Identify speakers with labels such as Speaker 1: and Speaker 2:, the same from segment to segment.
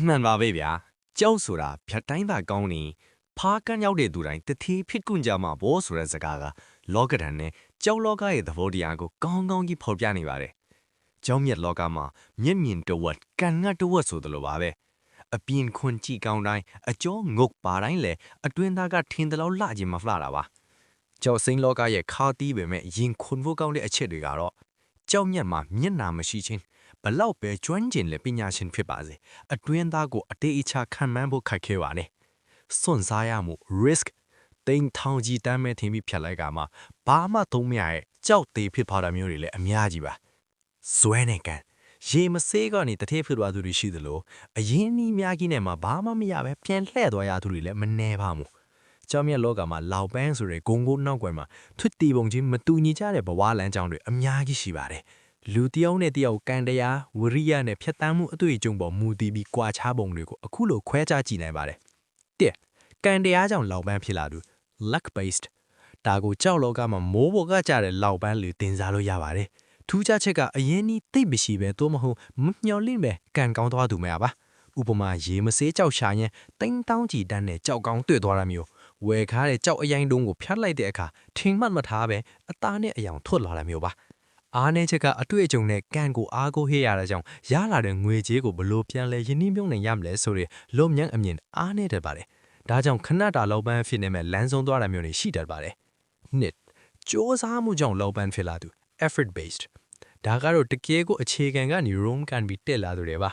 Speaker 1: မှန်ပါပဲဗျာကြောက်ဆိုတာဖြတ်တိုင်းသာကောင်းနေဖားကန်းရောက်တဲ့သူတိုင်းတတိဖြစ်ကွန်ကြမှာဘောဆိုတဲ့စကားကလောကဒဏ်နဲ့ကြောက်လောကရဲ့သဘောတရားကိုကောင်းကောင်းကြီးဖော်ပြနေပါတယ်ကြောက်မြတ်လောကမှာမျက်မြင်တဝက်ကန်ငတ်တဝက်ဆိုတယ်လို့ပါပဲအပြင်းခွန်ကြည့်ကောင်းတိုင်းအကျော်ငုတ်ပါတိုင်းလေအတွင်းသားကထင်းတလောက်လှခြင်းမဖလာတာပါကြောက်စိမ့်လောကရဲ့ခါတီးပေမဲ့ရင်ခွန်ဖို့ကောင်းတဲ့အချက်တွေကတော့ကြောက်မြတ်မှာမျက်နာမရှိချင်းဘလောက်ပဲကျွမ်းကျင်လေပညာရှင်ဖြစ်ပါစေအတွင်းသားကိုအတေးအချခံမှန်းဖို့ခက်ခဲပါတယ်စွန့်စားရမှု risk တိမ်ထောင်ကြီးတမ်းမဲ့ထင်ပြီးဖြတ်လိုက်ကမှဘာမှသုံးမရရဲ့ကြောက်သေးဖြစ်သွားတာမျိုးတွေလည်းအများကြီးပါဇွဲနဲ့ကန်ရေမဆေးကနေတထဲဖြစ်သွားသူတွေရှိသလိုအရင်နီးများကြီးနဲ့မှဘာမှမရပဲပြန်လှည့်သွားရသူတွေလည်းမနှဲပါဘူးကျောင်းမြတ်လောကမှာလောက်ပန်းဆိုတဲ့ဂုံကိုနောက်ကွယ်မှာထွတ်တီပုံချင်းမတူညီကြတဲ့ဘဝလမ်းကြောင်းတွေအများကြီးရှိပါတယ်လူတယောက်နဲ့တယောက်ကန်တရားဝရိယနဲ့ဖြတ်တန်းမှုအတွေ့အကြုံပေါ်မူတည်ပြီးကြွားချပုံတွေကိုအခုလိုခွဲခြားကြည့်နိုင်ပါတယ်တဲ့ကန်တရားကြောင့်လောက်ပန်းဖြစ်လာသူ luck based ဒါကိုကြောက်လောကမှာမိုးပေါ်ကကြတဲ့လောက်ပန်းလူတင်စားလို့ရပါတယ်ထူးခြားချက်ကအရင်နီးသိပ်မရှိပဲသို့မဟုတ်မမျော်လင့်ပဲကန်ကောင်းသွားသူများပါဥပမာရေမဆေးကြောက်ရှာရင်တိမ်တောင်းကြည်တန်းနဲ့ကြောက်ကောင်းတွေ့သွားတာမျိုးဝယ်ကားတဲ့ကြောက်အရင်တုံးကိုဖျက်လိုက်တဲ့အခါထင်မှတ်မထားပဲအသားနဲ့အယောင်ထွက်လာတာမျိုးပါအားနည်းချက်ကအတွေ့အကြုံနဲ့ကန်ကိုအားကိုးဟေ့ရတာကြောင့်ရလာတဲ့ငွေကြေးကိုဘလို့ပြန်လဲယင်းနှမြုံနိုင်ရမလဲဆိုတဲ့လုံမြန်းအမြင်အားနည်းတတ်ပါတယ်ဒါကြောင့်ခဏတာလောက်ပန်းဖြစ်နေမဲ့လမ်းဆုံးသွားတာမျိုးတွေရှိတတ်ပါတယ်နှစ်စ조사မှုကြောင့်လောက်ပန်းဖြစ်လာသူ effort based ဒါကတော့တကယ်ကိုအခြေခံကနေ room ကန်ပြီးတက်လာသူတွေပါ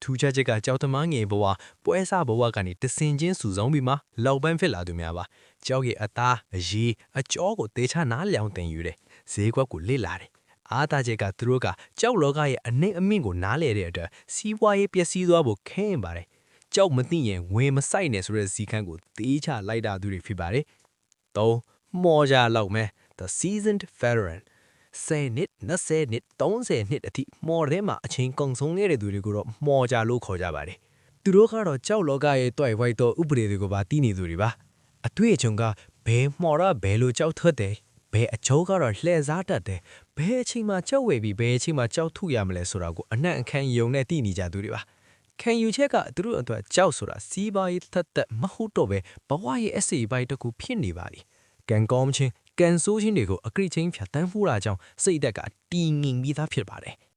Speaker 1: ထူးခြားချက်ကကြောက်သမားငယ်ဘဝပွဲစားဘဝကနေတစင်ချင်းစုဆောင်ပြီးမှလောက်ပန်းဖြစ်လာသူများပါကြောက်ရဲ့အသားအရေးအကြောကိုတေချာနားလျောင်တင်ယူတယ်ဈေးကွက်ကိုလေ့လာတယ်အားသာချက်ကသူတို့ကကြောက်လောကရဲ့အနှိမ့်အမြင့်ကိုနားလေတဲ့အတွက်စီးပွားရေးပျက်စီးသွားဖို့ခဲရင်ပါတယ်ကြောက်မသိရင်ဝေမဆိုင်နဲ့ဆိုတဲ့ဇီခန်းကိုတေးချလိုက်တာသူတွေဖြစ်ပါတယ်၃မော်ကြလောက်မဲ the seasoned veteran 10နှစ်20နှစ်30နှစ်အထိမော်ထဲမှာအချိန်ကုန်ဆုံးနေတဲ့သူတွေကိုတော့မော်ကြလို့ခေါ်ကြပါတယ်သူတို့ကတော့ကြောက်လောကရဲ့တွိုက်ဝိုက်တော့ဥပဒေတွေကိုပါတီးနေသူတွေပါအတွေ့အကြုံကဘယ်မော်ရဘယ်လိုကြောက်ထွက်တယ်ဘယ်အချိုးကတော့လှည့်စားတတ်တယ်ဘယ်အချိန်မှကြောက်ဝေပြီးဘယ်အချိန်မှကြောက်ထုရမလဲဆိုတာကိုအနှံ့အခမ်းယုံနဲ့သိနေကြသူတွေပါခံယူချက်ကသူတို့အတွက်ကြောက်ဆိုတာစီးပွားရေးသက်မဟုတ်တော့ပဲဘဝရဲ့အစီအပိုင်းတစ်ခုဖြစ်နေပါလိကန်ကောင်းချင်းကန်ဆိုးချင်းတွေကိုအကြိချင်းဖြတ်တန်းဖူးတာကြောင့်စိတ်သက်ကတီငင်ပြီးသားဖြစ်ပါတယ်